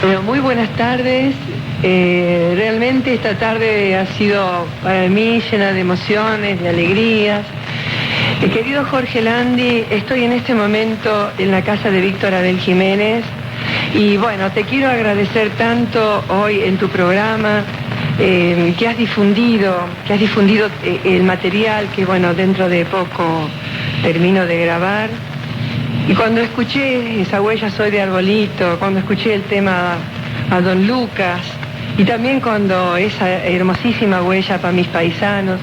Bueno, muy buenas tardes. Realmente esta tarde ha sido para mí llena de emociones, de alegrías. Querido Jorge Landi, estoy en este momento en la casa de Víctor Abel Jiménez y bueno, te quiero agradecer tanto hoy en tu programa que has difundido el material que bueno, dentro de poco termino de grabar. Y cuando escuché esa huella soy de Arbolito, cuando escuché el tema a Don Lucas y también cuando esa hermosísima huella para mis paisanos,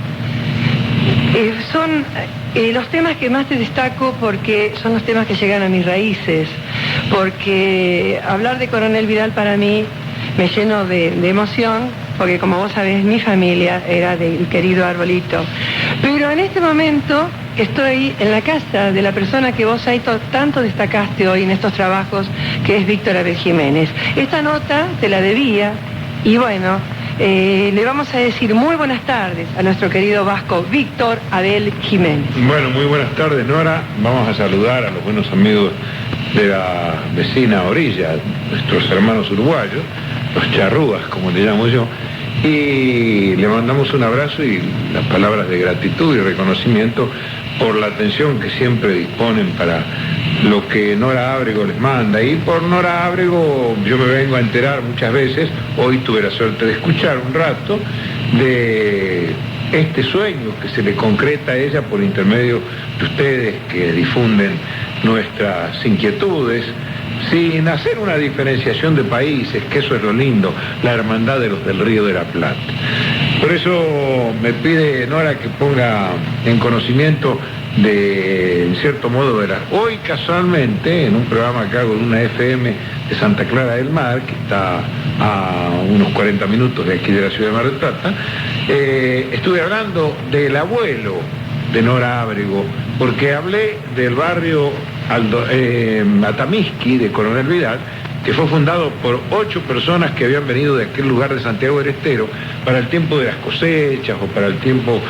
son los temas que más te destaco porque son los temas que llegan a mis raíces, porque hablar de Coronel Vidal para mí me lleno de emoción, porque como vos sabés mi familia era del querido Arbolito. Pero en este momento estoy en la casa de la persona que vos ahí tanto destacaste hoy en estos trabajos, que es Víctor Abel Jiménez. Esta nota te la debía y bueno, le vamos a decir muy buenas tardes a nuestro querido vasco Víctor Abel Jiménez. Bueno, muy buenas tardes, Nora. Vamos a saludar a los buenos amigos de la vecina orilla, nuestros hermanos uruguayos, los charrúas, como le llamo yo, y le mandamos un abrazo y las palabras de gratitud y reconocimiento por la atención que siempre disponen para lo que Nora Ábrego les manda. Y por Nora Ábrego yo me vengo a enterar muchas veces, hoy tuve la suerte de escuchar un rato, de este sueño que se le concreta a ella por intermedio de ustedes que difunden nuestras inquietudes, sin hacer una diferenciación de países, que eso es lo lindo, la hermandad de los del Río de la Plata. Por eso me pide Nora que ponga en conocimiento de, en cierto modo, hoy casualmente, en un programa que hago en una FM de Santa Clara del Mar, que está a unos 40 minutos de aquí de la ciudad de Mar del Plata, estuve hablando del abuelo de Nora Ábrego, porque hablé del barrio Atamisqui de Coronel Vidal, que fue fundado por 8 personas que habían venido de aquel lugar de Santiago del Estero para el tiempo de las cosechas o para el tiempo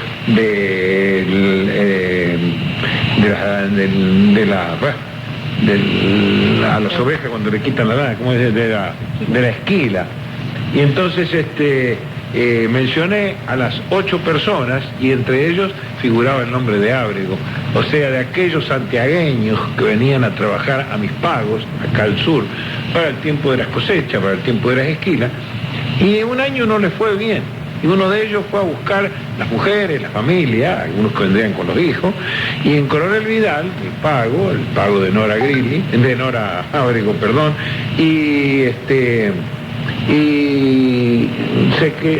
a las ovejas cuando le quitan la lana, ¿cómo es? De la esquila. Y entonces mencioné a las 8 personas y entre ellos figuraba el nombre de Ábrego, o sea, de aquellos santiagueños que venían a trabajar a mis pagos, acá al sur, para el tiempo de las cosechas, para el tiempo de las esquilas, y un año no les fue bien, y uno de ellos fue a buscar las mujeres, la familia, algunos que vendrían con los hijos, y en Coronel Vidal, el pago de Nora Ábrego, perdón, y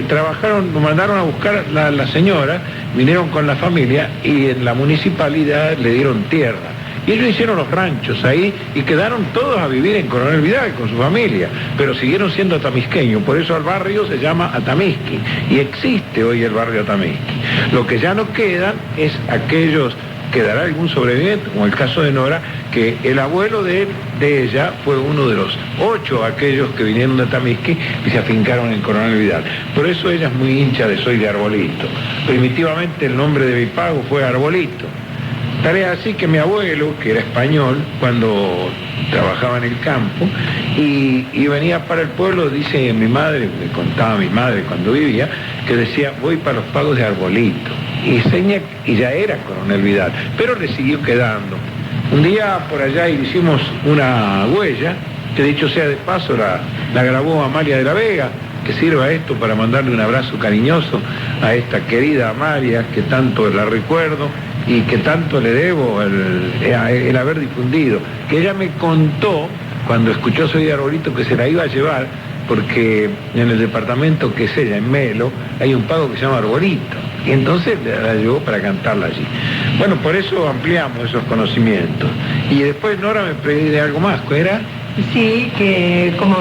trabajaron, mandaron a buscar la señora, vinieron con la familia y en la municipalidad le dieron tierra. Y ellos hicieron los ranchos ahí y quedaron todos a vivir en Coronel Vidal con su familia, pero siguieron siendo atamisqueños, por eso el barrio se llama Atamisqui y existe hoy el barrio Atamisqui. Lo que ya no quedan es aquellos, quedará algún sobreviviente, como el caso de Nora, que el abuelo de ella fue uno de los 8 aquellos que vinieron de Atamisqui y se afincaron en Coronel Vidal. Por eso ella es muy hincha de Soy de Arbolito. Primitivamente el nombre de mi pago fue Arbolito. Tarea así que mi abuelo, que era español, cuando trabajaba en el campo y venía para el pueblo, dice mi madre, me contaba mi madre cuando vivía, que decía, voy para los pagos de Arbolito. Y ya era Coronel Vidal, pero le siguió quedando. Un día por allá hicimos una huella, que dicho sea de paso la grabó Amalia de la Vega, que sirva esto para mandarle un abrazo cariñoso a esta querida Amalia, que tanto la recuerdo y que tanto le debo el haber difundido. Que ella me contó, cuando escuchó Soy de Arbolito, que se la iba a llevar, porque en el departamento que es ella, en Melo, hay un pago que se llama Arbolito. Y entonces la llevó para cantarla allí. Bueno, por eso ampliamos esos conocimientos. Y después Nora me pide algo más, ¿cuál era? Sí, que como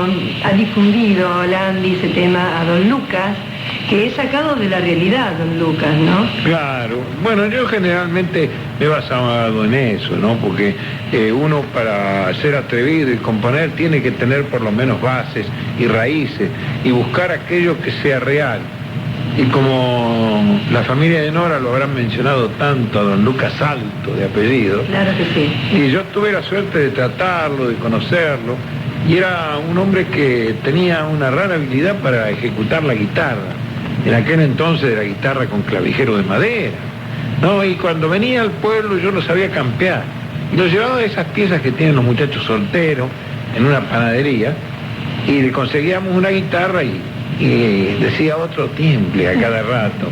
ha difundido Landi ese tema a Don Lucas, que es sacado de la realidad, Don Lucas, ¿no? Claro. Bueno, yo generalmente me he basado en eso, ¿no? Porque uno para ser atrevido y componer tiene que tener por lo menos bases y raíces y buscar aquello que sea real. Y como la familia de Nora lo habrán mencionado tanto a Don Lucas Alto, de apellido. Claro que sí. Y yo tuve la suerte de tratarlo, de conocerlo, y era un hombre que tenía una rara habilidad para ejecutar la guitarra. En aquel entonces era guitarra con clavijero de madera, ¿no? Y cuando venía al pueblo yo lo sabía campear. Y lo llevaba de esas piezas que tienen los muchachos solteros en una panadería, y le conseguíamos una guitarra y decía otro timbre a cada rato.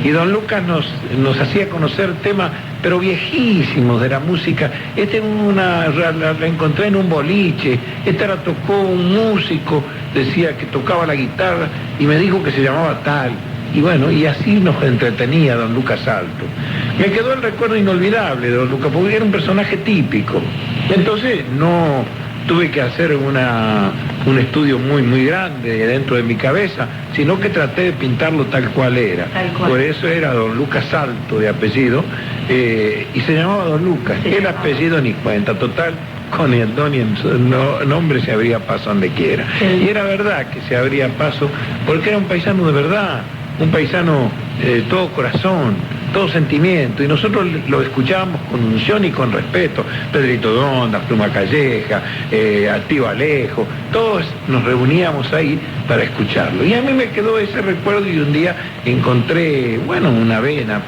Y don Lucas nos hacía conocer temas, pero viejísimos de la música. La encontré en un boliche, esta la tocó un músico, decía que tocaba la guitarra, y me dijo que se llamaba tal. Y bueno, y así nos entretenía don Lucas Salto. Me quedó el recuerdo inolvidable de don Lucas, porque era un personaje típico. Entonces no tuve que hacer un estudio muy grande dentro de mi cabeza, sino que traté de pintarlo tal cual era. Por eso era don Lucas Salto de apellido, y se llamaba don Lucas. El apellido ni cuenta, total, con el don y el nombre se abría paso donde quiera. Y era verdad que se abría paso, porque era un paisano de verdad, un paisano todo corazón, todo sentimiento, y nosotros lo escuchábamos con unción y con respeto. Pedrito Donda, Pluma Calleja, Tío Alejo, todos nos reuníamos ahí para escucharlo. Y a mí me quedó ese recuerdo, y un día encontré, una vena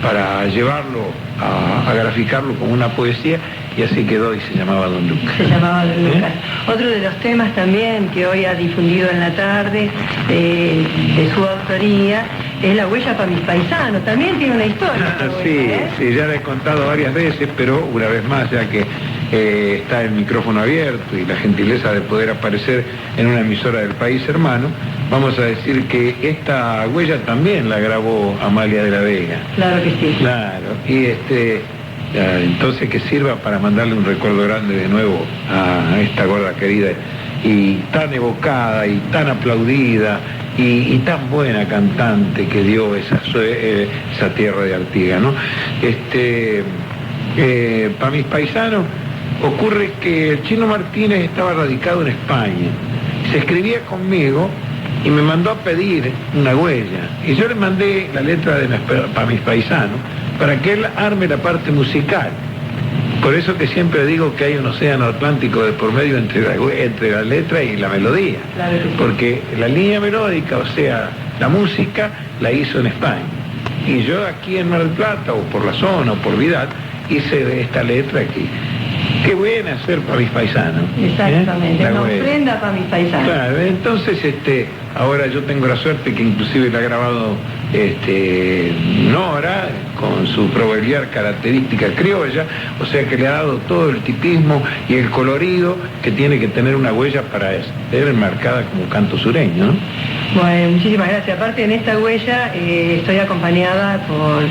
para llevarlo a graficarlo como una poesía, y así quedó, y se llamaba don Lucas. Se llamaba don Lucas. Otro de los temas también que hoy ha difundido en la tarde, de su autoría, es La huella para mis paisanos. También tiene una historia. Sí, ya la he contado varias veces, pero una vez más, ya que está el micrófono abierto y la gentileza de poder aparecer en una emisora del país hermano, vamos a decir que esta huella también la grabó Amalia de la Vega. Claro que sí. Claro, y entonces que sirva para mandarle un recuerdo grande de nuevo a esta gorda querida, y tan evocada y tan aplaudida y tan buena cantante que dio esa tierra de Artigas, ¿no? Para mis paisanos ocurre que el Chino Martínez estaba radicado en España, se escribía conmigo y me mandó a pedir una huella, y yo le mandé la letra para mis paisanos, para que él arme la parte musical. Por eso que siempre digo que hay un océano Atlántico de por medio entre la letra y la melodía. Claro. Porque la línea melódica, o sea, la música, la hizo en España. Y yo aquí en Mar del Plata, o por la zona, o por Vidal, hice esta letra aquí. Qué buena hacer para mis paisanos. Exactamente, una ofrenda para mis paisanos. Claro, entonces ahora yo tengo la suerte que inclusive la ha grabado Nora, con su proverbial característica criolla, o sea que le ha dado todo el tipismo y el colorido que tiene que tener una huella para ser enmarcada como canto sureño, ¿no? Bueno, muchísimas gracias. Aparte, en esta huella estoy acompañada por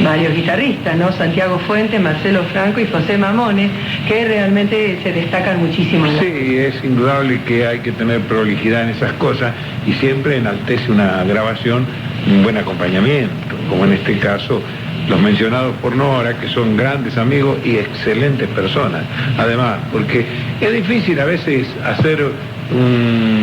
varios guitarristas, ¿no? Santiago Fuentes, Marcelo Franco y José Mamones, que realmente se destacan muchísimo. Sí, es indudable que hay que tener prolijidad en esas cosas, y siempre enaltece una grabación un buen acompañamiento, como en este caso los mencionados por Nora, que son grandes amigos y excelentes personas, además, porque es difícil a veces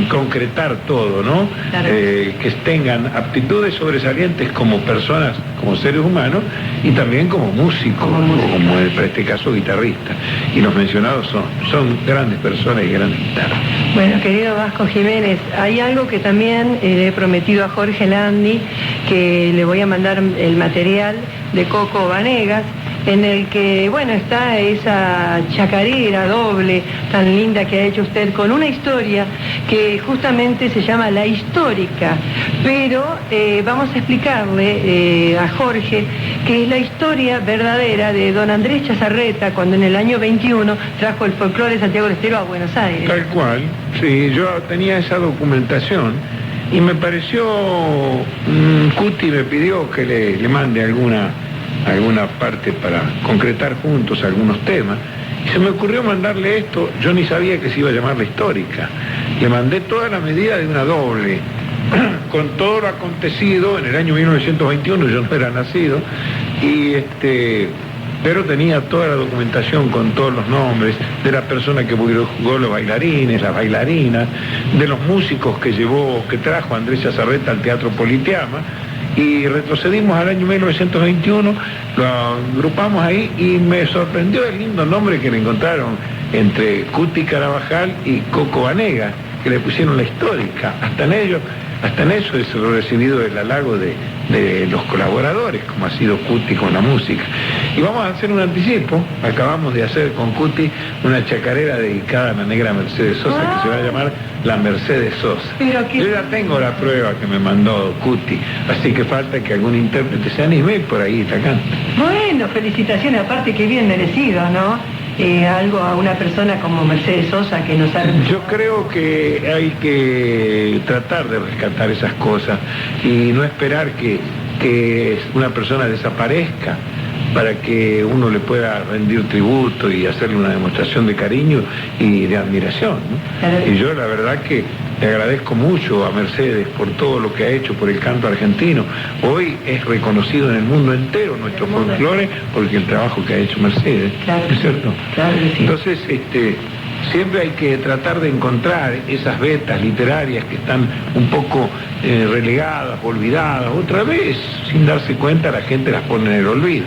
concretar todo, ¿no? Claro. Que tengan aptitudes sobresalientes como personas, como seres humanos, y también como músicos, como en este caso guitarristas. Y los mencionados son grandes personas y grandes guitarras. Bueno, querido Vasco Jiménez, hay algo que también le he prometido a Jorge Landi, que le voy a mandar el material de Coco Vanegas, en el que, está esa chacarera doble tan linda que ha hecho usted, con una historia que justamente se llama La Histórica, pero vamos a explicarle a Jorge que es la historia verdadera de don Andrés Chazarreta, cuando en el año 21 trajo el folclore de Santiago del Estero a Buenos Aires. Tal cual, sí, yo tenía esa documentación, y me pareció, Cuti me pidió que le mande alguna parte para concretar juntos algunos temas, y se me ocurrió mandarle esto. Yo ni sabía que se iba a llamar La Histórica. Le mandé toda la medida de una doble, con todo lo acontecido en el año 1921, yo no era nacido, pero tenía toda la documentación con todos los nombres de la persona que jugó los bailarines, las bailarinas, de los músicos que trajo Andrés Chazarreta al Teatro Politeama, y retrocedimos al año 1921, lo agrupamos ahí, y me sorprendió el lindo nombre que le encontraron entre Cuti Carabajal y Coco Banega, que le pusieron la histórica. Hasta en eso es recibido el halago de los colaboradores, como ha sido Cuti con la música. Y vamos a hacer un anticipo. Acabamos de hacer con Cuti una chacarera dedicada a la negra Mercedes Sosa, que se va a llamar La Mercedes Sosa. Yo ya tengo la prueba que me mandó Cuti, así que falta que algún intérprete se anime y por ahí está canta. Bueno, felicitaciones, aparte que bien merecido, ¿no? Algo a una persona como Mercedes Sosa que nos ha... Yo creo que hay que tratar de rescatar esas cosas y no esperar que una persona desaparezca para que uno le pueda rendir tributo y hacerle una demostración de cariño y de admiración, ¿no? Claro. Y yo la verdad que le agradezco mucho a Mercedes por todo lo que ha hecho por el canto argentino. Hoy es reconocido en el mundo entero nuestro folclore porque el trabajo que ha hecho Mercedes, claro, ¿no es cierto? Claro que sí. Entonces, siempre hay que tratar de encontrar esas vetas literarias que están un poco relegadas, olvidadas. Otra vez, sin darse cuenta, la gente las pone en el olvido.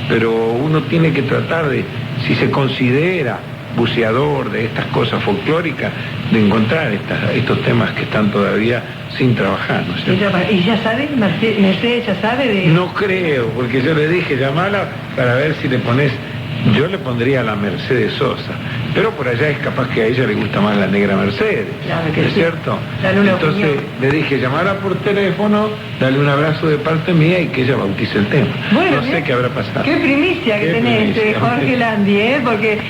Pero uno tiene que tratar de, si se considera buceador de estas cosas folclóricas, de encontrar estos temas que están todavía sin trabajar, ¿no es cierto? ¿Y ya sabe, Mercedes ya sabe de...? No creo, porque yo le dije, llamala para ver si le pones... Yo le pondría a la Mercedes Sosa, pero por allá es capaz que a ella le gusta más la negra Mercedes, claro que ¿es sí. cierto? Entonces opinión. Le dije, llamara por teléfono, dale un abrazo de parte mía y que ella bautice el tema. Bueno, no sé qué habrá pasado. Qué primicia que tenés, Jorge Landi, porque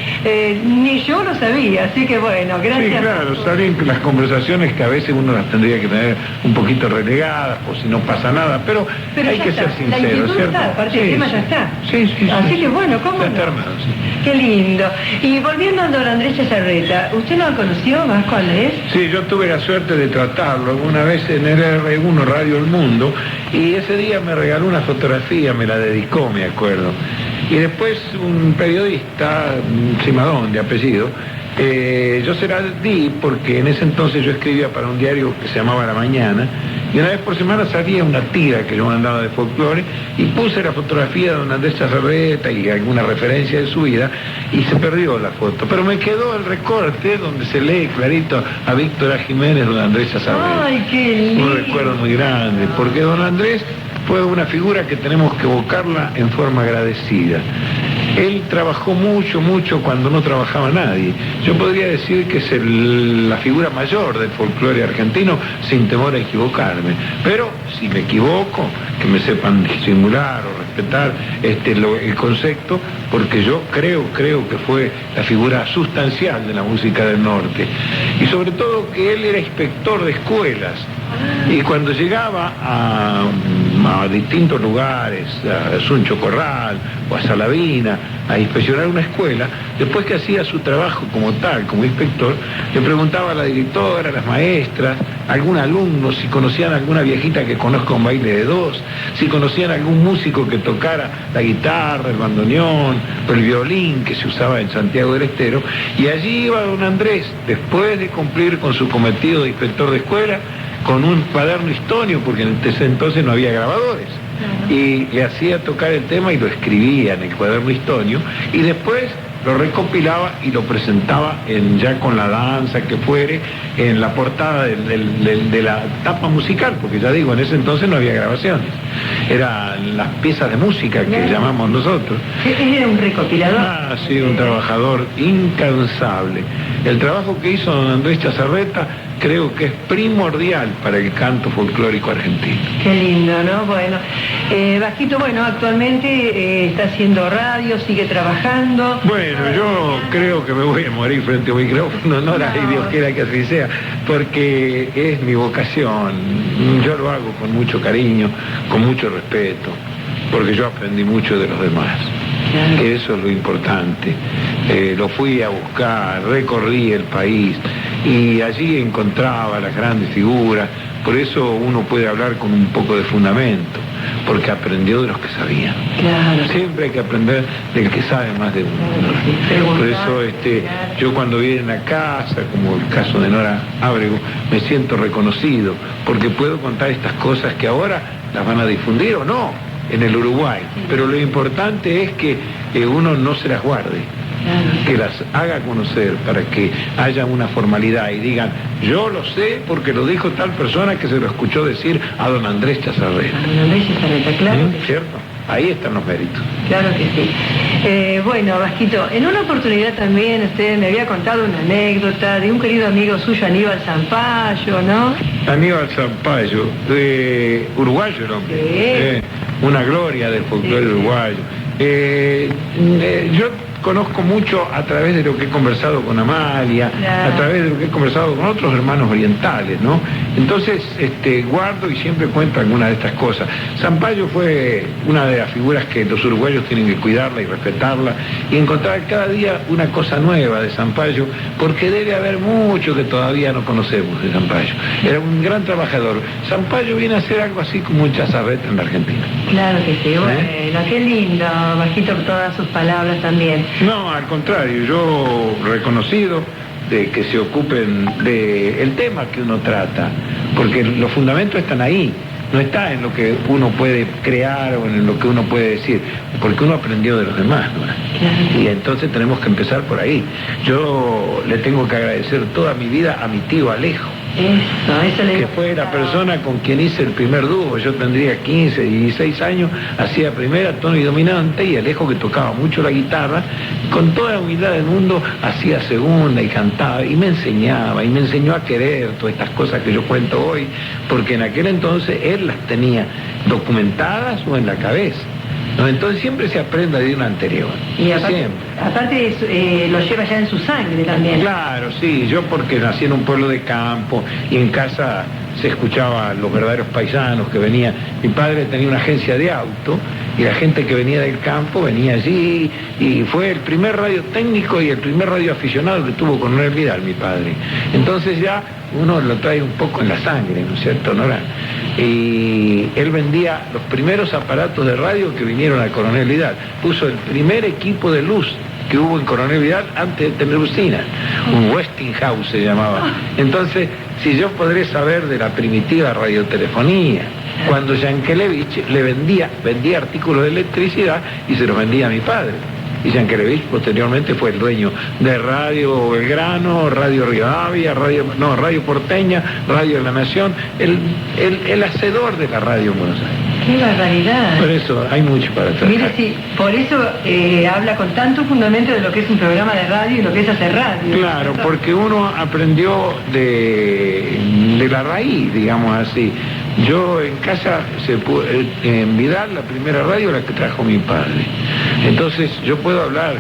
ni yo lo sabía, así que bueno, gracias. Sí, claro, salen las conversaciones que a veces uno las tendría que tener un poquito relegadas, por si no pasa nada, pero hay que ser sincero, la ¿cierto? Está, aparte del tema ya está. Sí. Así que bueno, ¿cómo no? Sí. Qué lindo. Y volviendo a don Andrés Chazarreta, ¿usted lo conoció más cuál es? Sí, yo tuve la suerte de tratarlo alguna vez en el R1 Radio El Mundo y ese día me regaló una fotografía, me la dedicó, me acuerdo. Y después un periodista, Simadón de apellido, yo se la di porque en ese entonces yo escribía para un diario que se llamaba La Mañana y una vez por semana salía una tira que yo mandaba de folclore y puse la fotografía de don Andrés Chazarreta y alguna referencia de su vida y se perdió la foto, pero me quedó el recorte donde se lee clarito a Víctor A. Jiménez, don Andrés Chazarreta. ¡Ay, qué lindo! Un recuerdo muy grande, porque don Andrés fue una figura que tenemos que evocarla en forma agradecida. Él trabajó mucho cuando no trabajaba nadie. Yo podría decir que es la figura mayor del folclore argentino, sin temor a equivocarme. Pero si me equivoco, que me sepan disimular o respetar el concepto, porque yo creo que fue la figura sustancial de la música del norte. Y sobre todo que él era inspector de escuelas. Y cuando llegaba a distintos lugares, a Suncho Corral o a Salavina, a inspeccionar una escuela, después que hacía su trabajo como tal, como inspector, le preguntaba a la directora, a las maestras, a algún alumno, si conocían alguna viejita que conozca un baile de dos, si conocían algún músico que tocara la guitarra, el bandoneón, o el violín que se usaba en Santiago del Estero, y allí iba don Andrés, después de cumplir con su cometido de inspector de escuela, con un cuaderno histónico, porque en ese entonces no había grabadores, y le hacía tocar el tema y lo escribía en el cuaderno histónico, y después lo recopilaba y lo presentaba ya con la danza que fuere, en la portada de la tapa musical, porque ya digo, en ese entonces no había grabaciones, eran las piezas de música que llamamos nosotros. Era un recopilador. Ha sido un trabajador incansable. El trabajo que hizo don Andrés Chazarreta creo que es primordial para el canto folclórico argentino. Qué lindo, ¿no? Bueno, Vasquito, actualmente está haciendo radio, sigue trabajando. Bueno, yo creo que me voy a morir frente a un micrófono, no, ay, Dios quiera que así sea, porque es mi vocación. Yo lo hago con mucho cariño, con mucho respeto, porque yo aprendí mucho de los demás. Claro. Eso es lo importante. Lo fui a buscar, recorrí el país y allí encontraba las grandes figuras. Por eso uno puede hablar con un poco de fundamento, porque aprendió de los que sabían. Claro. Siempre hay que aprender del que sabe más de uno. Claro. Por eso yo cuando vienen a casa, como el caso de Nora Ábrego, me siento reconocido, porque puedo contar estas cosas que ahora las van a difundir o no en el Uruguay, pero lo importante es que uno no se las guarde, que las haga conocer para que haya una formalidad y digan, yo lo sé porque lo dijo tal persona que se lo escuchó decir a don Andrés Chazarreta. A don Andrés Chazarreta, claro. ¿Cierto? Ahí están los méritos. Claro que sí. Bueno, Vasquito, en una oportunidad también usted me había contado una anécdota de un querido amigo suyo, Aníbal Zampayo, ¿no? Aníbal Zampayo, uruguayo el hombre. Sí. Una gloria del folclore uruguayo. Yo conozco mucho a través de lo que he conversado con Amalia, claro, a través de lo que he conversado con otros hermanos orientales, ¿no? Entonces, guardo y siempre cuento alguna de estas cosas. Zampayo fue una de las figuras que los uruguayos tienen que cuidarla y respetarla y encontrar cada día una cosa nueva de Zampayo, porque debe haber mucho que todavía no conocemos de Zampayo. Era un gran trabajador. Zampayo viene a ser algo así como un Chazarreta en la Argentina. Claro que sí. Bueno, qué lindo, Vasquito, todas sus palabras también. No, al contrario, yo reconocido de que se ocupen del tema que uno trata, porque los fundamentos están ahí, no está en lo que uno puede crear o en lo que uno puede decir, porque uno aprendió de los demás, ¿no? Claro. Y entonces tenemos que empezar por ahí. Yo le tengo que agradecer toda mi vida a mi tío Alejo, eso le que fue la persona con quien hice el primer dúo. Yo tendría 15, 16 años, hacía primera, tono y dominante, y Alejo, que tocaba mucho la guitarra, con toda la humildad del mundo, hacía segunda y cantaba, y me enseñó a querer todas estas cosas que yo cuento hoy, porque en aquel entonces él las tenía documentadas o en la cabeza. ¿No? Entonces siempre se aprende de una anterior. Y aparte lo lleva ya en su sangre también. Claro, sí, yo porque nací en un pueblo de campo y en casa se escuchaba los verdaderos paisanos que venían. Mi padre tenía una agencia de auto y la gente que venía del campo venía allí, y fue el primer radio técnico y el primer radio aficionado que tuvo Coronel Vidal, mi padre. Entonces ya uno lo trae un poco en la sangre, ¿no es cierto, Nora? Y él vendía los primeros aparatos de radio que vinieron a Coronel Vidal. Puso el primer equipo de luz que hubo en Coronel Vidal antes de tener usina, un Westinghouse se llamaba. Entonces, si yo podré saber de la primitiva radiotelefonía, cuando Yankelevich le vendía artículos de electricidad y se los vendía a mi padre. Y Yankelevich posteriormente fue el dueño de Radio Belgrano, Radio Rivadavia, Radio Porteña, Radio de la Nación, el hacedor de la radio en Buenos Aires. ¡Qué barbaridad! Por eso hay mucho para tratar. Mire, sí, por eso habla con tanto fundamento de lo que es un programa de radio y lo que es hacer radio. Claro, porque uno aprendió de la raíz, digamos así. Yo en casa, en Vidal, la primera radio la que trajo mi padre. Entonces yo puedo hablar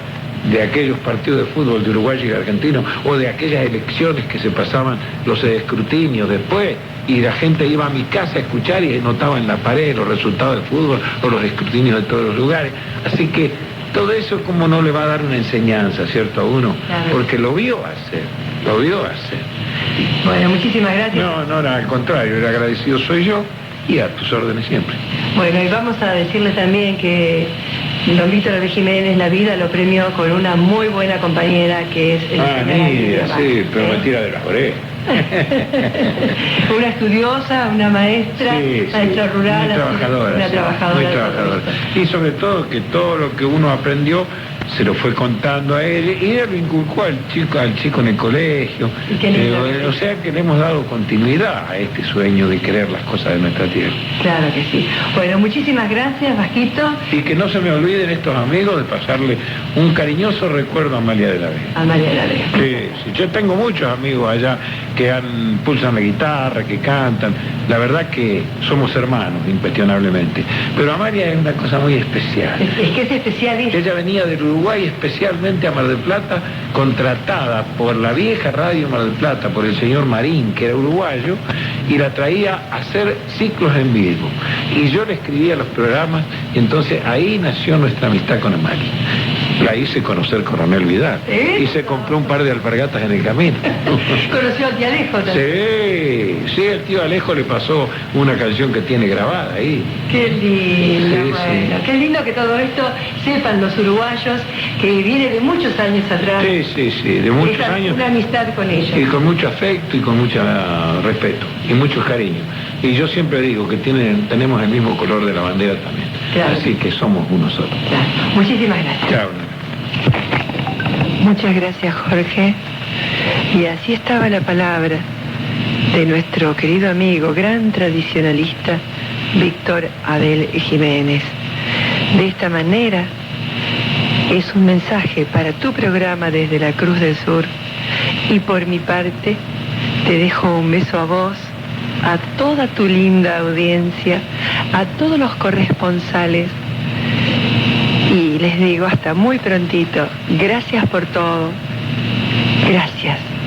de aquellos partidos de fútbol de uruguayo y argentino, o de aquellas elecciones que se pasaban los escrutinios después, y la gente iba a mi casa a escuchar y notaba en la pared los resultados del fútbol o los escrutinios de todos los lugares. Así que todo eso, como no le va a dar una enseñanza, ¿cierto?, a uno, claro, porque lo vio hacer. Bueno, muchísimas gracias. No, al contrario, el agradecido soy yo y a tus órdenes siempre. Bueno, y vamos a decirle también que don Víctor Abel Jiménez la vida lo premió con una muy buena compañera que es sí, pero me tira de las orejas. Una estudiosa, una maestra, maestra rural, muy trabajadora, una trabajadora. Muy trabajadora. Y sobre todo que todo lo que uno aprendió se lo fue contando a él y él lo inculcó al chico en el colegio. O sea que le hemos dado continuidad a este sueño de querer las cosas de nuestra tierra. Claro que sí. Bueno, muchísimas gracias, Vasquito. Y que no se me olviden estos amigos de pasarle un cariñoso recuerdo a Amalia de la Vega. Amalia de la Vega. Sí, yo tengo muchos amigos allá que pulsan la guitarra, que cantan. La verdad que somos hermanos, incuestionablemente. Pero Amalia es una cosa muy especial. Es que es especialista. Ella venía del Uruguay especialmente a Mar del Plata, contratada por la vieja radio Mar del Plata, por el señor Marín, que era uruguayo, y la traía a hacer ciclos en vivo. Y yo le escribía los programas, y entonces ahí nació nuestra amistad con Amalia. La hice conocer Coronel Vidal. Y se compró un par de alpargatas en el camino. ¿Conoció al tío Alejo también? Sí, el tío Alejo le pasó una canción que tiene grabada ahí. Qué lindo, qué lindo que todo esto sepan los uruguayos, que viene de muchos años atrás. Sí, de muchos años. Una amistad con ellos. Y con mucho afecto y con mucho respeto y mucho cariño. Y yo siempre digo que tenemos el mismo color de la bandera también. Claro. Así que somos uno solo. Claro. Muchísimas gracias. Chao. Muchas gracias, Jorge. Y así estaba la palabra de nuestro querido amigo, gran tradicionalista, Víctor Abel Jiménez. De esta manera, es un mensaje para tu programa desde la Cruz del Sur. Y por mi parte, te dejo un beso a vos, a toda tu linda audiencia, a todos los corresponsales. Y les digo hasta muy prontito. Gracias por todo. Gracias.